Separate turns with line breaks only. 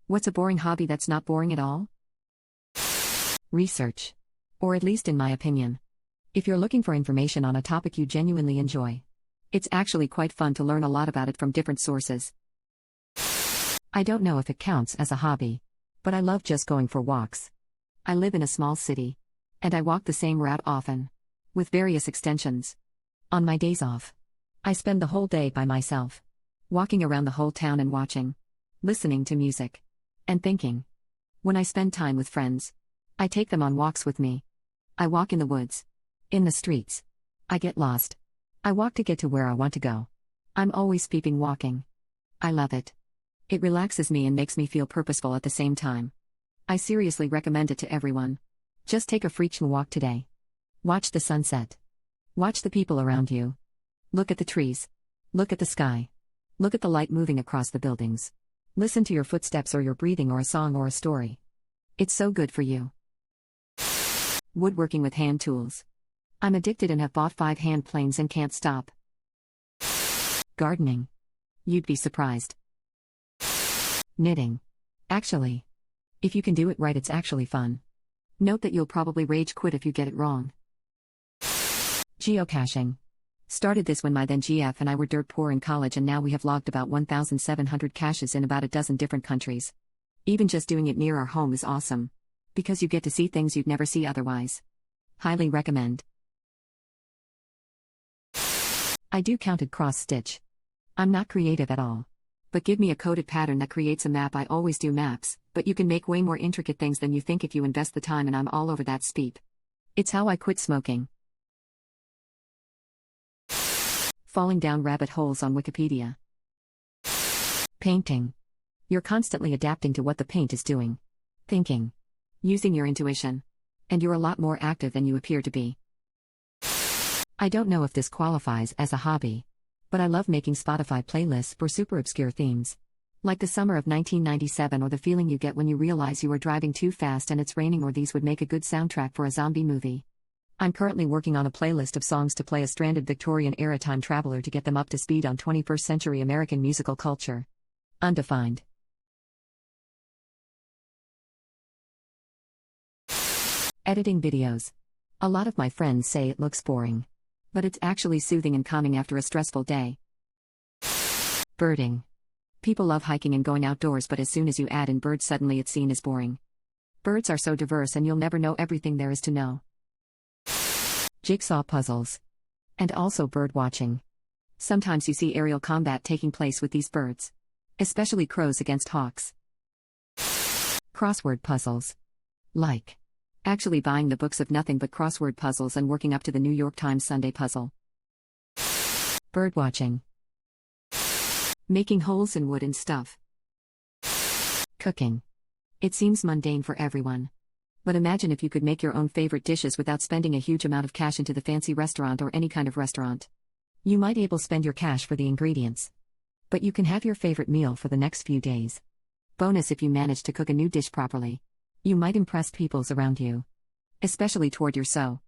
What's a boring hobby that's not boring at all? Research. Or at least in my opinion. If you're looking for information on a topic you genuinely enjoy, it's actually quite fun to learn a lot about it from different sources. I don't know if it counts as a hobby, but I love just going for walks. I live in a small city, and I walk the same route often, with various extensions. On my days off, I spend the whole day by myself, walking around the whole town and watching, listening to music, and thinking. When I spend time with friends, I take them on walks with me. I walk in the woods, in the streets. I get lost. I walk to get to where I want to go. I'm always peeping walking. I love it. It relaxes me and makes me feel purposeful at the same time. I seriously recommend it to everyone. Just take a freaking walk today. Watch the sunset. Watch the people around you. Look at the trees. Look at the sky. Look at the light moving across the buildings. Listen to your footsteps or your breathing or a song or a story. It's so good for you. Woodworking with hand tools. I'm addicted and have bought 5 hand planes and can't stop. Gardening. You'd be surprised. Knitting. Actually, if you can do it right, it's actually fun. Note that you'll probably rage quit if you get it wrong. Geocaching. Started this when my then GF and I were dirt poor in college, and now we have logged about 1,700 caches in about a dozen different countries. Even just doing it near our home is awesome, because you get to see things you'd never see otherwise. Highly recommend. I do counted cross stitch. I'm not creative at all. But give me a coded pattern that creates a map. I always do maps, but you can make way more intricate things than you think if you invest the time, and I'm all over that speep. It's how I quit smoking. Falling down rabbit holes on Wikipedia. Painting. You're constantly adapting to what the paint is doing. Thinking. Using your intuition. And you're a lot more active than you appear to be. I don't know if this qualifies as a hobby, but I love making Spotify playlists for super obscure themes. Like the summer of 1997, or the feeling you get when you realize you are driving too fast and it's raining, or these would make a good soundtrack for a zombie movie. I'm currently working on a playlist of songs to play a stranded Victorian-era time traveler to get them up to speed on 21st century American musical culture. Undefined. Editing videos. A lot of my friends say it looks boring, but it's actually soothing and calming after a stressful day. Birding. People love hiking and going outdoors, but as soon as you add in birds, suddenly it's seen as boring. Birds are so diverse and you'll never know everything there is to know. Jigsaw puzzles. And also bird watching. Sometimes you see aerial combat taking place with these birds, especially crows against hawks. Crossword puzzles. Like actually buying the books of nothing but crossword puzzles and working up to the New York Times Sunday puzzle. Bird watching. Making holes in wood and stuff. Cooking. It seems mundane for everyone. But imagine if you could make your own favorite dishes without spending a huge amount of cash into the fancy restaurant or any kind of restaurant. You might able spend your cash for the ingredients, but you can have your favorite meal for the next few days. Bonus if you manage to cook a new dish properly. You might impress peoples around you, especially toward your so